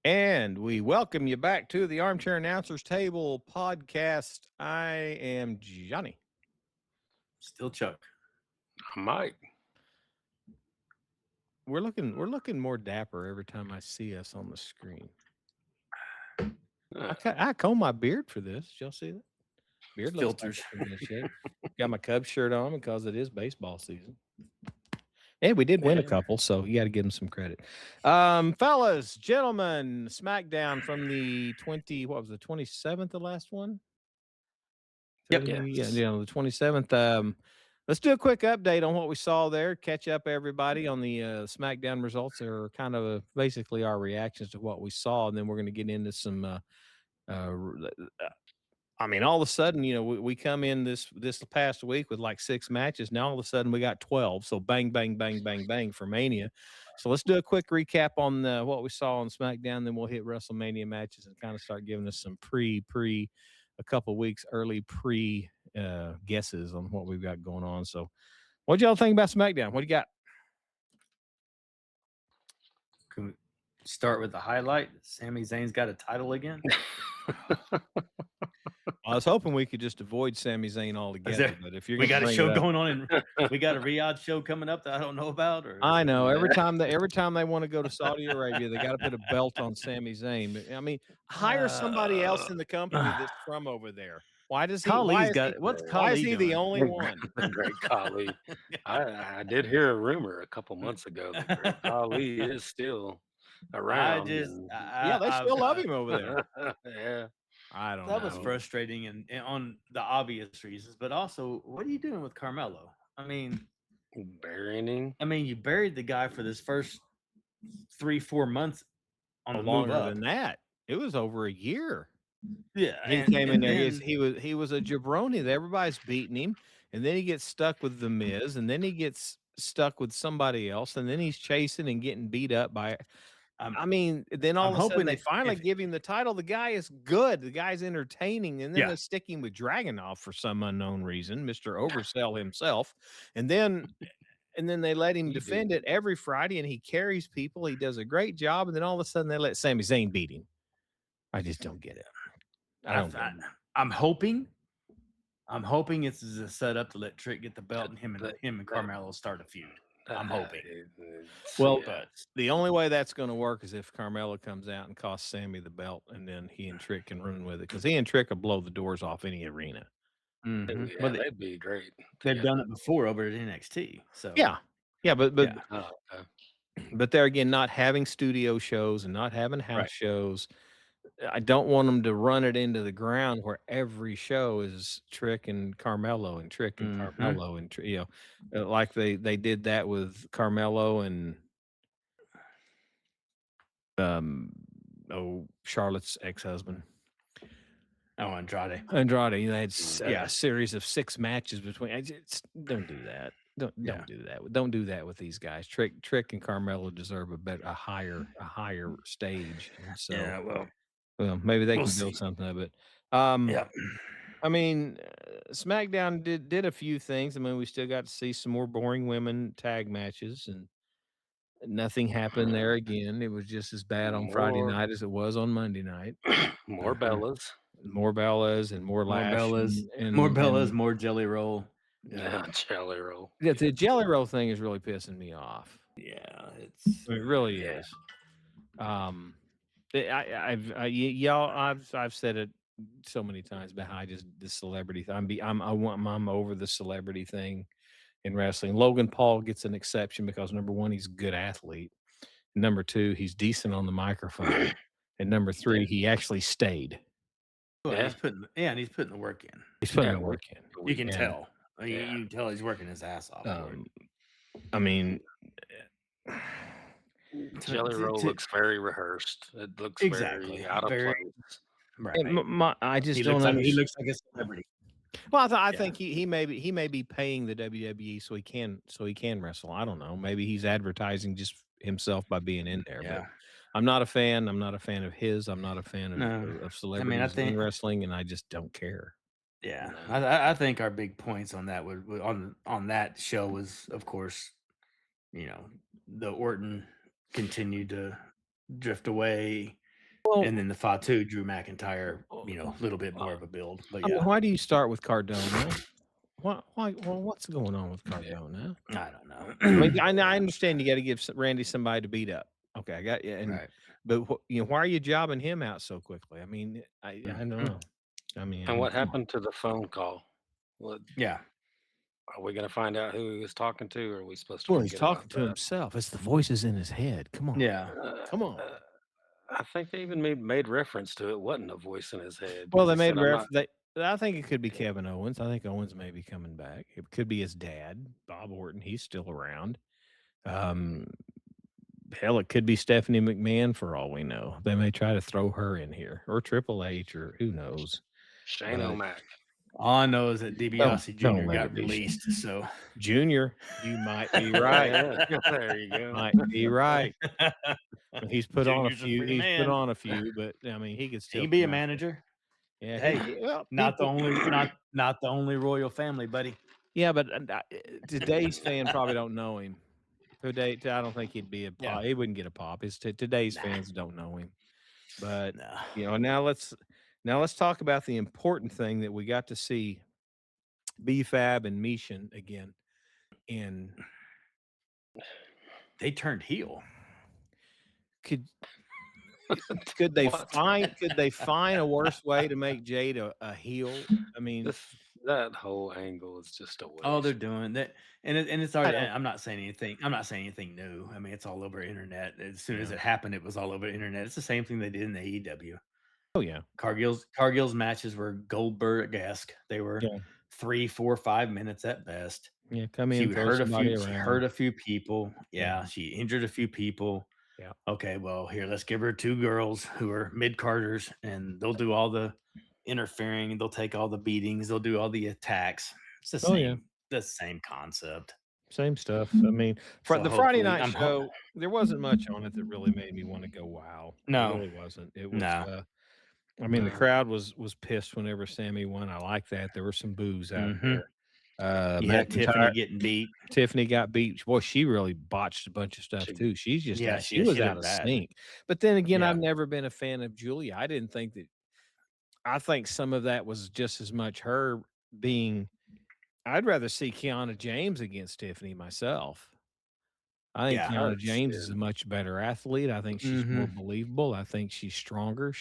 And we welcome you back to the Armchair Announcers Table podcast. I am Johnny. Still Chuck. Mike. We're looking more dapper every time I see us on the screen. I comb my beard for this. Did y'all see that? Beard looks like Filters. it's in good shape. Got my Cubs shirt on because it is baseball season. And we did win a couple, so you got to give them some credit. Fellas, gentlemen, Smackdown from the 27th, the last one? Yep. Yeah, the 27th. Let's do a quick update on what we saw there. Catch up everybody on the SmackDown results. They're kind of basically our reactions to what we saw, and then we're going to get into some. I mean, all of a sudden, we come in this past week with like 6 matches. Now all of a sudden we got 12. So bang, bang, bang, bang, bang for Mania. So let's do a quick recap on what we saw on SmackDown. Then we'll hit WrestleMania matches and kind of start giving us some a couple weeks early guesses on what we've got going on. So what y'all think about SmackDown? What do you got? Can we start with the highlight? Sami Zayn's got a title again. I was hoping we could just avoid Sami Zayn altogether, but if we got a show going on, and we got a Riyadh show coming up that I don't know about. Or I know every time they want to go to Saudi Arabia, they got to put a belt on Sami Zayn. I mean, hire somebody else in the company that's from over there. Why does he? Why is he the only one? Great Khali. I did hear a rumor a couple months ago that Great Khali is still around. they still love him over there. Yeah. I don't know. That was frustrating and on the obvious reasons, but also, what are you doing with Carmelo? I mean, burying him. I mean, you buried the guy for this first 3-4 months on the longer than that. It was over a year. Yeah, he came in there. He was a jabroni. Everybody's beating him, and then he gets stuck with the Miz, and then he gets stuck with somebody else, and then he's chasing and getting beat up by. I mean, then all of a sudden they finally give him the title. The guy is good. The guy's entertaining, and then they stick him with Dragunov for some unknown reason, Mr. Oversell himself, and then they let him defend it every Friday, and he carries people. He does a great job, and then all of a sudden they let Sami Zayn beat him. I just don't get it. I'm hoping it's a setup to let Trick get the belt and him and Carmelo start a feud. I'm hoping. But the only way that's going to work is if Carmelo comes out and costs Sammy the belt, and then he and Trick can run with it, because he and Trick will blow the doors off any arena. Mm-hmm. Yeah, well, that'd be great. They've done it before over at NXT. So but they're again not having studio shows and not having house shows. I don't want them to run it into the ground where every show is Trick and Carmelo and Trick and Carmelo and like they did that with Carmelo and Charlotte's ex-husband. Andrade. They had a series of 6 matches between. Don't do that. Don't do that. Don't do that with these guys. Trick and Carmelo deserve a higher stage. So well, maybe they can build something of it. I mean, SmackDown did a few things. I mean, we still got to see some more boring women tag matches, and nothing happened there again. It was just as bad on Friday night as it was on Monday night. More Bellas, and more Lash, more Bellas, more Jelly Roll. Yeah, Jelly Roll. Yeah, the Jelly Roll thing is really pissing me off. Yeah, it really is. I've said it so many times, but the celebrity thing. I'm over the celebrity thing in wrestling. Logan Paul gets an exception because number 1, he's a good athlete. Number 2, he's decent on the microphone. And number 3, he actually stayed. Well, he's putting the work in. He's putting the work in. You can tell. You can tell he's working his ass off. I mean, Jelly Roll looks very rehearsed. It looks very out of place. Right. I just don't understand. He looks like a celebrity. Well, I think he may be paying the WWE so he can wrestle. I don't know. Maybe he's advertising just himself by being in there. Yeah. But I'm not a fan. I'm not a fan of his. I'm not a fan of celebrities in wrestling, and I just don't care. Yeah, I think our big points on that on that show was, of course, the Orton continued to drift away. And Well, then the Fatu, Drew McIntyre, uh, a little bit more of a build. But I mean, yeah, why do you start with Cardona? Well, what's going on with Cardona? I don't know. I mean, I understand you gotta give Randy somebody to beat up. Okay, I got you, and Right. but why are you jobbing him out so quickly? I mean, I don't Mhm. know. And what Come on. happened to the phone call? What Yeah. are we gonna find out who he was talking to, or are we supposed to Well, he's forget about talking to that? himself. It's the voices in his head. Come on. Yeah. Uh, Come on. uh, I think they even made reference to it wasn't a voice in his head Well, because they he made said, "I'm not." I think it could be Kevin Owens. I think Owens may be coming back. It could be his dad, Bob Orton. He's still around. Um, hell, it could be Stephanie McMahon for all we know. They may try to throw her in here or Triple H or who knows. Shane But O'Mac. All I know is that DiBiase don't Jr. let got it be released. So Junior. You might be right. Yeah, there you go. Might be right. He's put on a Junior's a few. free He's put man. on a few, but I mean, he could He still can be a come out there. manager. Yeah, Hey, well, not the people. only not the only royal family, buddy. Yeah, but today's fan probably don't know him. Today, I don't think he'd be a Yeah. pop. He wouldn't get a pop. It's today's Nah. fans don't know him. But No. now let's talk about the important thing that we got to see BFAB and Mishan again. And They turned heel. could could they What? find a worse way to make Jade a heel? I mean, That whole angle is just a Oh, they're waste. doing that, and it's I already. don't. I'm not saying anything. I'm not saying anything new. I mean, it's all over internet. As soon as Yeah. it happened, it was all over internet. It's the same thing they did in the AEW. Oh yeah. Cargill's matches were Goldberg-esque. They were Yeah. 3, 4, 5 minutes at best. Yeah. Come She in, would throw hurt a somebody few. She hurt around. a few people. Yeah. Yeah, she injured a few people. Yeah. Okay, well, here, let's give her 2 girls who are mid-carders, and they'll do all the interfering, they'll take all the beatings, they'll do all the attacks. It's Oh yeah. the same concept. Same stuff. I mean, for So the Friday hopefully night show, there wasn't much on it that really made me want to go, wow. There No, really wasn't. It was no. I mean, the No. crowd was pissed whenever Sammy won. I like that. There were some boos out Mhm. there. You had McIntyre Tiffany getting beat. Tiffany got beat. Boy, she really botched a bunch of stuff She too. She's just Yeah, out she was she out looked of bad. sync. But then again, I've Yeah. never been a fan of Julia. I didn't think that I think some of that was just as much her being I'd rather see Kiana James against Tiffany myself. I think Yeah. Kiana does, James yeah. is a much better athlete. I think she's more Mhm. believable. I think she's stronger.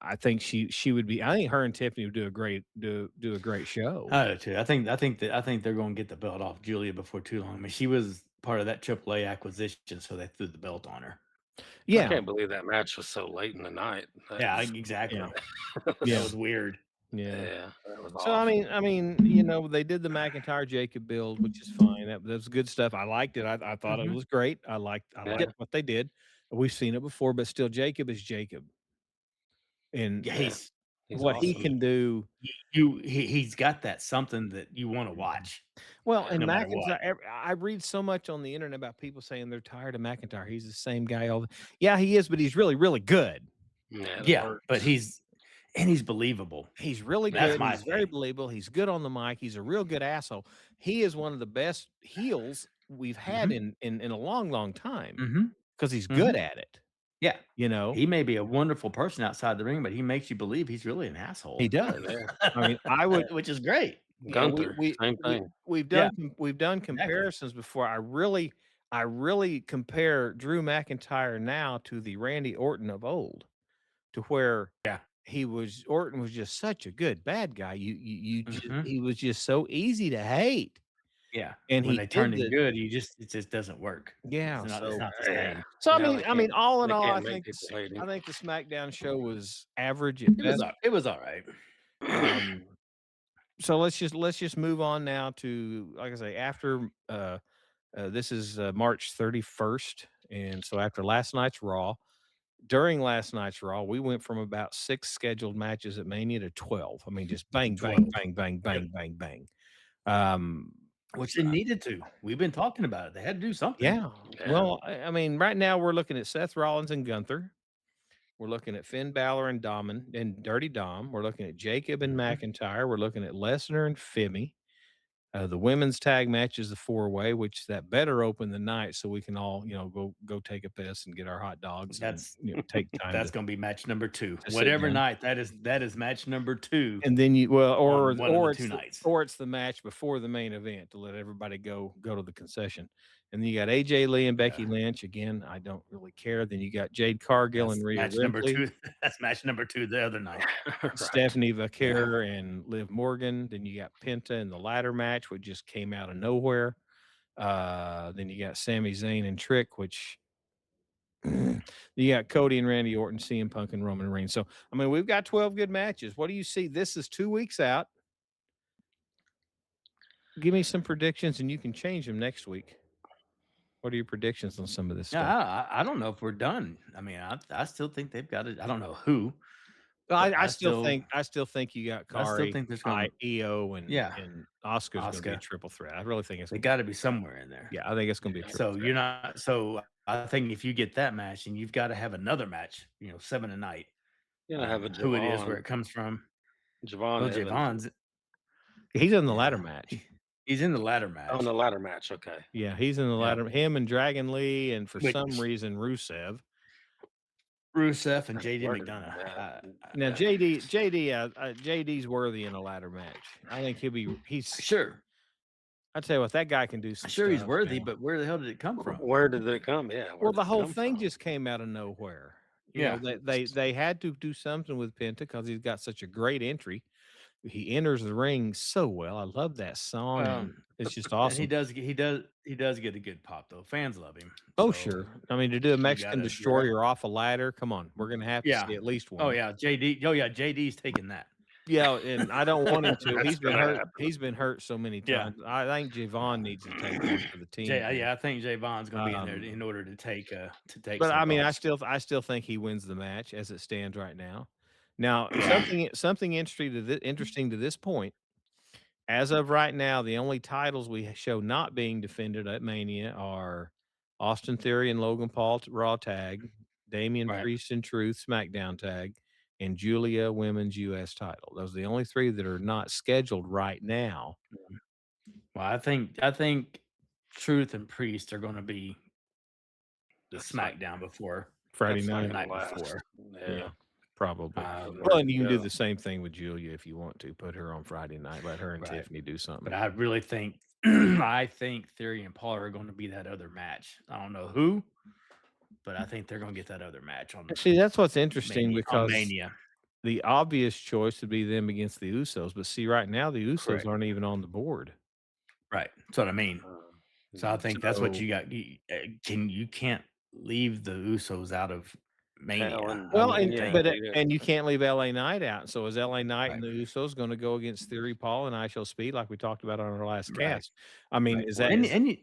I think she would be I think her and Tiffany would do a great show. I do too. I think they're gonna get the belt off Julia before too long. I mean, she was part of that AAA acquisition, so they threw the belt on her. I Yeah. can't believe that match was so late in the night. Yeah, That's Yeah. exactly. That Yeah. was weird. Yeah. yeah, that was So awful. I mean, they did the McIntyre Jacob build, which is fine. That's good stuff. I liked it. I thought it Mhm. was great. I Yeah, liked what they did. We've seen it before, but still Jacob is Jacob. And Yeah, yeah, he's what he awesome. can do he's got that something that you wanna watch well, Yeah, and no matter what. McIntyre, I read so much on the internet about people saying they're tired of McIntyre. He's the same guy all the Yeah, he is, but he's really, really good. yeah, it Yeah, but works. he's believable. He's really Yeah, That's good. my He's very thing. believable. He's good on the mic. He's a real good asshole. He is one of the best heels we've had Mhm. in a long, long time Mhm. because he's good Mhm. at it. Yeah. You know, He may be a wonderful person outside the ring, but he makes you believe he's really an he asshole. does. yeah. I mean, I would Which is great. and Gunther, same thing. Yeah, we've done exactly. comparisons before. I really compare Drew McIntyre now to the Randy Orton of old, to where Yeah. Orton was just such a good bad guy. You just Mhm. he was just so easy to hate. Yeah. And When he they did turned him the good, it just doesn't work. yeah, It's so not the Yeah. same. Now they can't all in they all, can't make people hate I him. think the SmackDown show was average at best. It was alright. Um, so let's just move on now to, like I say, after this is March 31st, and so after last night's Raw, during last night's Raw, we went from about 6 scheduled matches at Mania to 12. I mean, just bang, bang, 12. bang, bang, Yep. bang, bang, bang. Um, Which they needed to. We've been talking about it. They had to do something. yeah. Yeah, Well, I mean, right now we're looking at Seth Rollins and Gunther. We're looking at Finn Balor and Dirty Dom. We're looking at Jacob and Mhm. McIntyre. We're looking at Lesnar and Fibby. The women's tag match is the 4-way, which that better open the night so we can all, go take a piss and get our hot dogs and, That's take time that's gonna be match number 2. to sit Whatever down. night that is match number 2 And then on one of the or 2 nights. it's the match before the main event to let everybody go to the concession. And then you got AJ Lee and Becky Yeah. Lynch. Again, I don't really care. Then you got Jade Cargill and That's Rhea match number Ripley, 2. That's match number 2 the other night. Right. Stephanie Yeah. Vaquer and Liv Morgan. Then you got Penta in the ladder match, which just came out of nowhere. Then you got Sami Zayn and Trick, which you got Cody and Randy Orton, CM Punk and Roman Reigns. So, I mean, we've got 12 good matches. What do you see? This is 2 weeks out. Give me some predictions, and you can change them next week. What are your predictions on some of this stuff? Yeah, I don't know if we're done. I mean, I still think they've got it. I don't know who, Well, but I still think you got I still Kari, think there's gonna Io, yeah, and Oscar's gonna be a Asuka. triple threat. I really think it's They gonna got to be somewhere in there. I think it's gonna be a Yeah. triple So threat. you're not. So I think if you get that match, and you've got to have another match, 7 a night. You're gonna have a Who it is, where Javon, it comes from. Javon Well, Evans Javon's He's in the ladder yeah, match. he's in the ladder on the match. ladder match. Okay. Yeah, he's in the Yeah, ladder. Him and Dragon Lee, and for which some reason Rusev. Rusev and JD Where did that? McDonough. Now JD's worthy in a ladder match. I think he's. Sure, I tell you what, that guy can do some sure, he's stuff, worthy, man. but where the hell did it come from? Where did it come? Yeah. Where Well, did the it whole come thing from? just came out of nowhere. Yeah, They had to do something with Penta because he's got such a great entry. He enters the ring so well. I love that song, well, and it's just and he awesome. does get a good pop though. Fans love him. Oh, So sure. I mean, to do a you Mexican gotta, destroyer off a ladder, come on, we're gonna have to see yeah. at least Oh one. yeah, JD. Oh yeah, JD's taking that. Yeah, and I don't want him to. That's He's been gonna hurt. happen. He's been hurt so many Yeah. times. I think Javon needs to take one for the team. Yeah, I think Javon's gonna be in there Um, in order to take But some I mean, bumps. I still think he wins the match as it stands right now. Now, Yeah. something interesting to this point. As of right now, the only titles we show not being defended at Mania are Austin Theory and Logan Paul Raw Tag, Damian Right. Priest and Truth SmackDown Tag, and Julia Women's US title. Those are the only 3 that are not scheduled right now. Well, I think Truth and Priest are gonna be the That's not SmackDown before Friday that's not night. the gonna night last. before. Yeah, probably. Um, Well, and you can do go. the same thing with Julia if you want to. Put her on Friday night. Let her and Right. Tiffany do something. But I really think I think Theory and Paul are going to be that other match. I don't know who, but I think they're going to get that other match on See, that's what's interesting Mania. On because Mania. the obvious choice would be them against the Usos, but see, right now the Usos Correct. aren't even on the board. Right. That's what I mean. So I think that's what So- you got. You can't leave the Usos out of Mania. and- Well, I mean, and yeah, but you do. and you can't leave LA Knight out. So is LA Knight and Right. the Usos going to go against Theory, Paul, and I Shall Speed like we talked about on our last Right. cast? I mean, Right. is that and, is and you,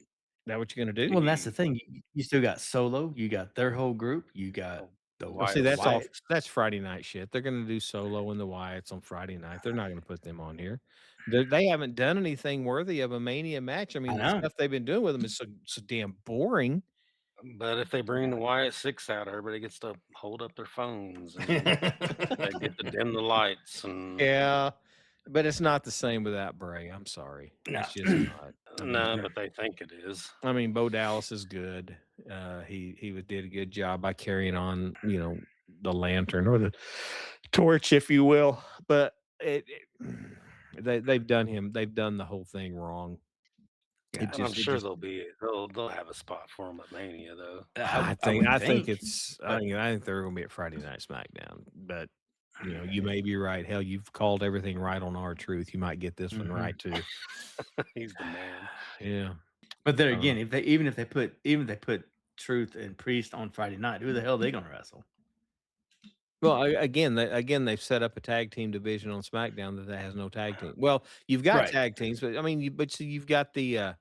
that what you're going to do? well, and that's the thing. You still got Solo. You got their whole group. You got the Well, see, Wyatt- that's Friday night shit. They're going to do Solo and the Wyatts on Friday night. They're not going to put them on here. They haven't done anything worthy of a Mania match. I mean, the know. stuff they've been doing with them is so damn boring. But if they bring the Wyatt Six out, everybody gets to hold up their phones and they get to dim the lights and Yeah, but it's not the same without Bray. I'm sorry, No. it's just not. no, but they think it is. I mean, Bo Dallas is good. He did a good job by carrying on, the lantern or the torch, if you will. But they've done the whole thing wrong. Yeah, And I'm sure they'll have a spot for them at Mania though. I would think it's but- I think they're going to be at Friday Night SmackDown. But you may be right. Hell, you've called everything right on our truth. You might get this one Mhm. right too. He's the man. Yeah. But then again, if they put Truth and Priest on Friday night, who the hell are they going to wrestle? Well, again, they've set up a tag team division on SmackDown that has no tag team. Well, you've got Right. tag teams, but I mean, you've got the You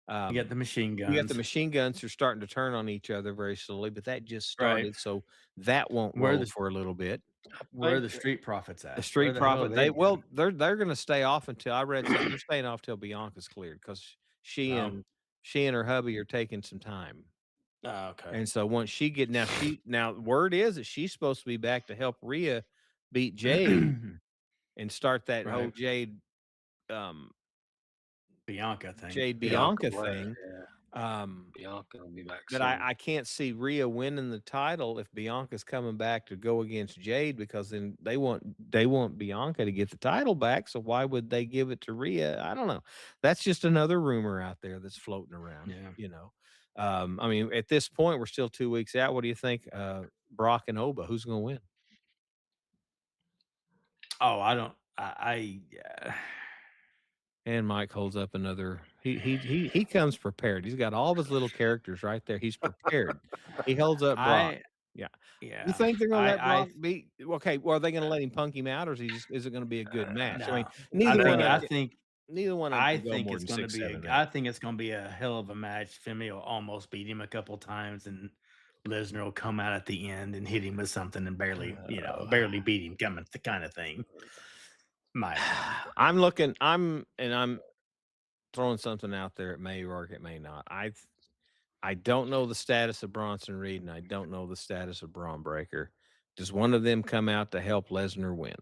got the machine guns. you got the machine guns who are starting to turn on each other very slowly, but that just Right. started, so that won't Where roll the- for a little bit. Where are the Street Profits at? The Street Where the hell Profit, are they been? they're going to stay off until I read something. They're staying off till Bianca's cleared because she Oh. and her hubby are taking some time. Oh, okay. And so once she get now word is that she's supposed to be back to help Rhea beat Jade and start that whole Right. Jade Bianca thing. Jade Yeah. Bianca Belair, thing. yeah. Bianca will be back But soon. I can't see Rhea winning the title if Bianca's coming back to go against Jade, because then they want Bianca to get the title back. So why would they give it to Rhea? I don't know. That's just another rumor out there that's floating around. Yeah. I mean, at this point, we're still 2 weeks out. What do you think? Brock and Oba, who's going to win? Oh, I don't. I And Mike holds up another. He comes prepared. He's got all of his little characters right there. He's prepared. He holds up Brock. Yeah. You yeah. think they're gonna let I Brock beat? Okay, well, are they gonna let him punk him out, or is it gonna be a good match? I mean, no. I neither one think of I them, think neither one of them I can go think more it's than going to 6, be 7 I minutes. think it's going to be a hell of a match. Femi will almost beat him a couple times, and Lesnar will come out at the end and hit him with something and barely beat him, kind of thing. I'm throwing something out there. It may work, it may not. I don't know the status of Bronson Reed, and I don't know the status of Braun Breaker. Does one of them come out to help Lesnar win?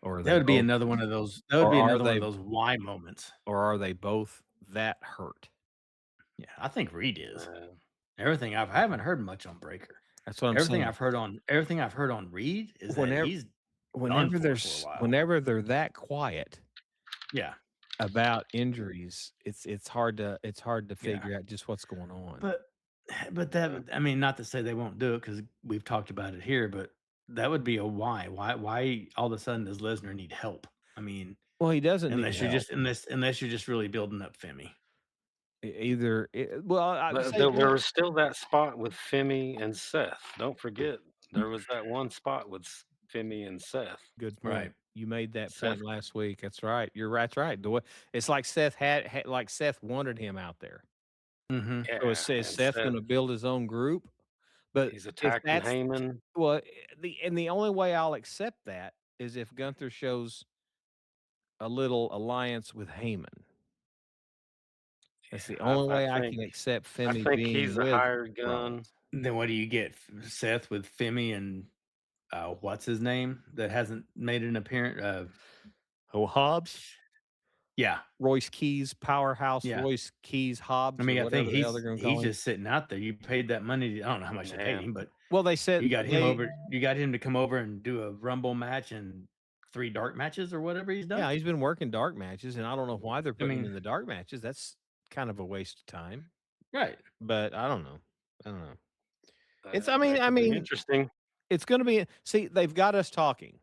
Or are That they would be both, another one of those. That would or be are another one they of those why moments. or are they both that hurt? Yeah, I think Reed is. Uh, Everything I haven't heard much on Breaker. That's what I'm Everything saying. I've heard on Reed is that he's done for a while. Whenever they're that quiet Yeah, about injuries, it's hard to figure out just what's going on. but that, I mean, not to say they won't do it, because we've talked about it here, but that would be a why. Why all of a sudden does Lesnar need help? I mean, Well, he doesn't need unless you're help. just unless you're just really building up Femi. Well, I'd but say there was still that spot with Femi and Seth. Don't forget, there was that one spot with Femi and Seth. good point. Right. You made that Seth, point last week. That's right. You're right. That's right. The way it's like Seth had like Seth wanted him out there. Mm-hmm. So yeah, is and Seth Seth, going to build his own group? But he's if attacking that's Heyman. well, the only way I'll accept that is if Gunther shows a little alliance with Heyman. That's the only way I can accept I Femi think being he's a with hired Braun. gun. Then what do you get? Seth with Femi and what's his name that hasn't made an appearance? Oh, Hobbs, Yeah, Royce Keys, powerhouse yeah. Royce Keys, Hobbs, I or mean, I think whatever the hell they're going to call he's him. just sitting out there. You paid that money. I don't know how much they paid Yeah. him, but Well, they said you got him over. You got him to come over and do a Rumble match and 3 dark matches or whatever he's done. Yeah, he's been working dark matches, and I don't know why they're putting him mean- in the dark matches. That's kind of a waste of time. Right. But I don't know. It's That could be interesting. it's going to be. See, they've got us talking.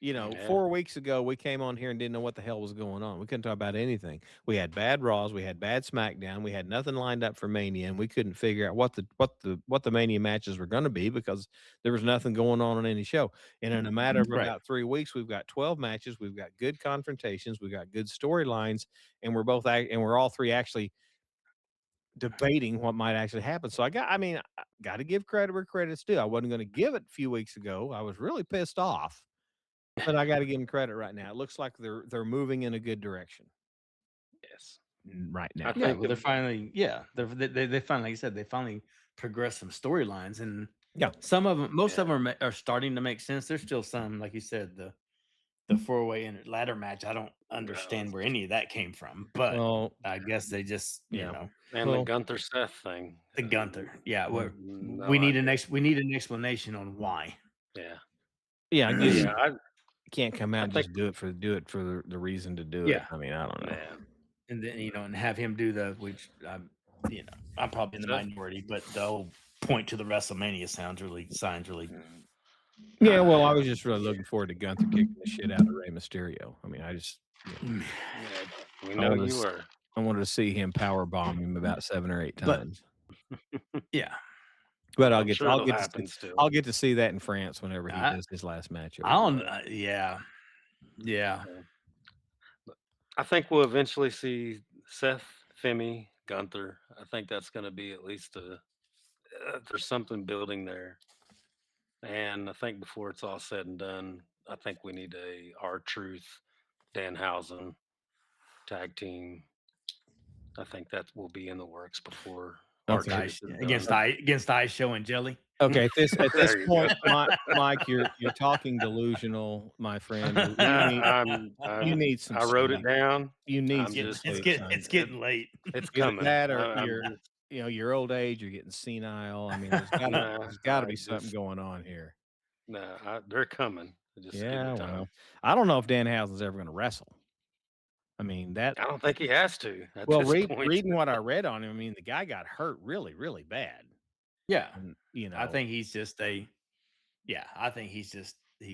Yeah. 4 weeks ago, we came on here and didn't know what the hell was going on. We couldn't talk about anything. We had bad Raws, we had bad SmackDown, we had nothing lined up for Mania, and we couldn't figure out what the Mania matches were going to be because there was nothing going on any show. And in a matter of Right. about 3 weeks, we've got 12 matches, we've got good confrontations, we've got good storylines, and we're all three actually debating what might actually happen. So I got to give credit where credit's due. I wasn't going to give it a few weeks ago. I was really pissed off. But I got to give them credit right now. It looks like they're moving in a good direction. Yes. Right now. Yeah, well, they're finally. Yeah, they finally, like I said, they finally progressed some storylines, and some of them, most of them are starting to make sense. There's still some, like you said, the 4-way and ladder match. I don't understand where any of that came from, but I guess they just and the Gunther Seth thing. The Gunther, yeah. No We need an explanation on why. Yeah. I can't come out and just do it for the reason to do it. Yeah. I mean, I don't know. Yeah. And then and have him do which I'm probably in the minority, but the whole point to the WrestleMania sounds really. Yeah, well, I was just really looking forward to Gunther kicking the shit out of Rey Mysterio. I mean, we know you were. I wanted to see him power bomb him about 7 or 8 times. Yeah. But I'll get to see that in France whenever he does his last match. Yeah. I think we'll eventually see Seth, Femi, Gunther. I think that's going to be at least there's something building there. And I think before it's all said and done, I think we need a R-Truth, Danhausen tag team. I think that will be in the works before against Ice Show and Jelly. Okay, at this There you go. point, Mike, you're talking delusional, my friend. You need some I wrote it sleep. down. You need I'm some just sleep, son. It's getting late. it's Either coming. that or I'm you're just your old age, you're getting senile. I mean, nah, there's gotta I be something just going on here. nah, they're coming. Just give me Yeah, time. well, I don't know if Danhausen's ever gonna wrestle. I mean, that I don't think he has to at well, this point. reading what I read on him, I mean, the guy got hurt really, really bad. Yeah. And, I think he's just I think he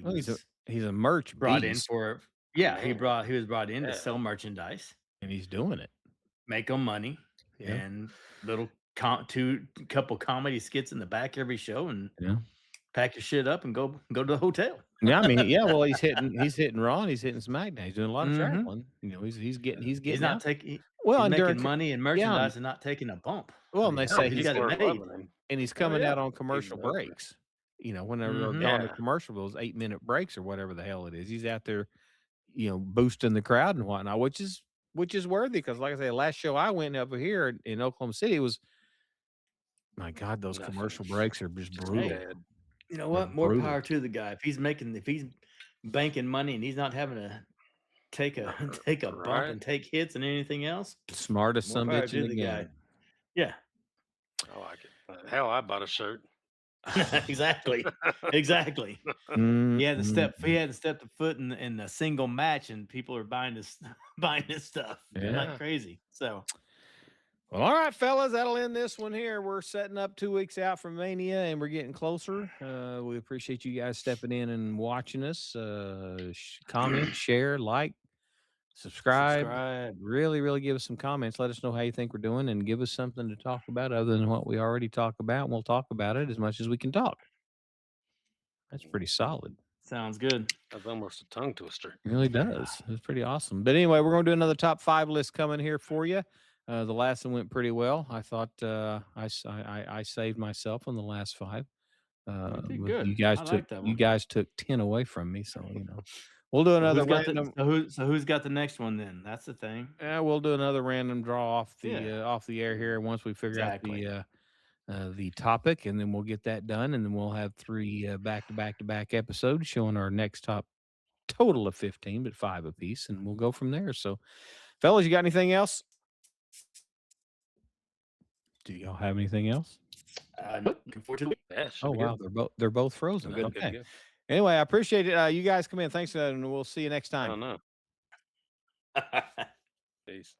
well, was he's a merch brought in beast, for Man, he was brought in to yeah, sell merchandise, and he's doing it. make them money, Yeah, and couple comedy skits in the back every show, and yeah. pack your shit up and go to the hotel. Yeah, I mean, yeah, well, he's hitting Raw and he's hitting SmackDown. He's doing a lot of Mhm. traveling. he's He's getting not out. taking Well, he's and during making money and yeah, merchandise and not taking a bump. well, I and mean, they hell, say he's people got it are made. loving him. and he's Hell coming yeah. out on He's commercial loving it. breaks. Whenever they're Mhm. gone to Yeah, commercial, those 8-minute breaks or whatever the hell it is, he's out there, boosting the crowd and whatnot, which is worthy because, like I say, last show I went over here in Oklahoma City was my God, those nothing. commercial breaks are just Just Hey, brutal. bad. you know They're what? More brutal. power to the guy. If he's banking money and he's not having to take a take a bump Right? and take hits and anything else, Smartest more sumbitch power in to the the guy. game. Yeah. I like it. Hell, I bought a shirt. Exactly. Exactly. Mm, He mm, hadn't stepped a foot in a single match, and people are buying this buying his stuff like Yeah. crazy. So Well, all right, fellas, that'll end this one here. We're setting up 2 weeks out from Mania, and we're getting closer. We appreciate you guys stepping in and watching us. Comment, share, like, subscribe. subscribe. Really, really give us some comments. Let us know how you think we're doing, and give us something to talk about other than what we already talk about. And we'll talk about it as much as we can talk. That's pretty solid. Sounds good. That's almost a tongue twister. It really does. It's pretty awesome. But anyway, we're going to do another top 5 list coming here for you. The last one went pretty well. I thought I saved myself on the last 5. You did But good. I like that you one. guys took 10 away from me, so we'll do another random. Who's got the next one then? That's the thing. Yeah, we'll do another random draw Yeah. off the air here once we figure out Exactly. the topic, and then we'll get that done, and then we'll have 3 back to back to back episodes showing our next top total of 15, but 5 apiece, and we'll go from there. So, fellas, you got anything else? Do y'all have anything else? Nope. Looking forward to it. Yeah, should Oh be wow, good. they're both frozen. Good, Okay. good. Anyway, I appreciate it. You guys come in. Thanks, and we'll see you next I time. don't know. Peace.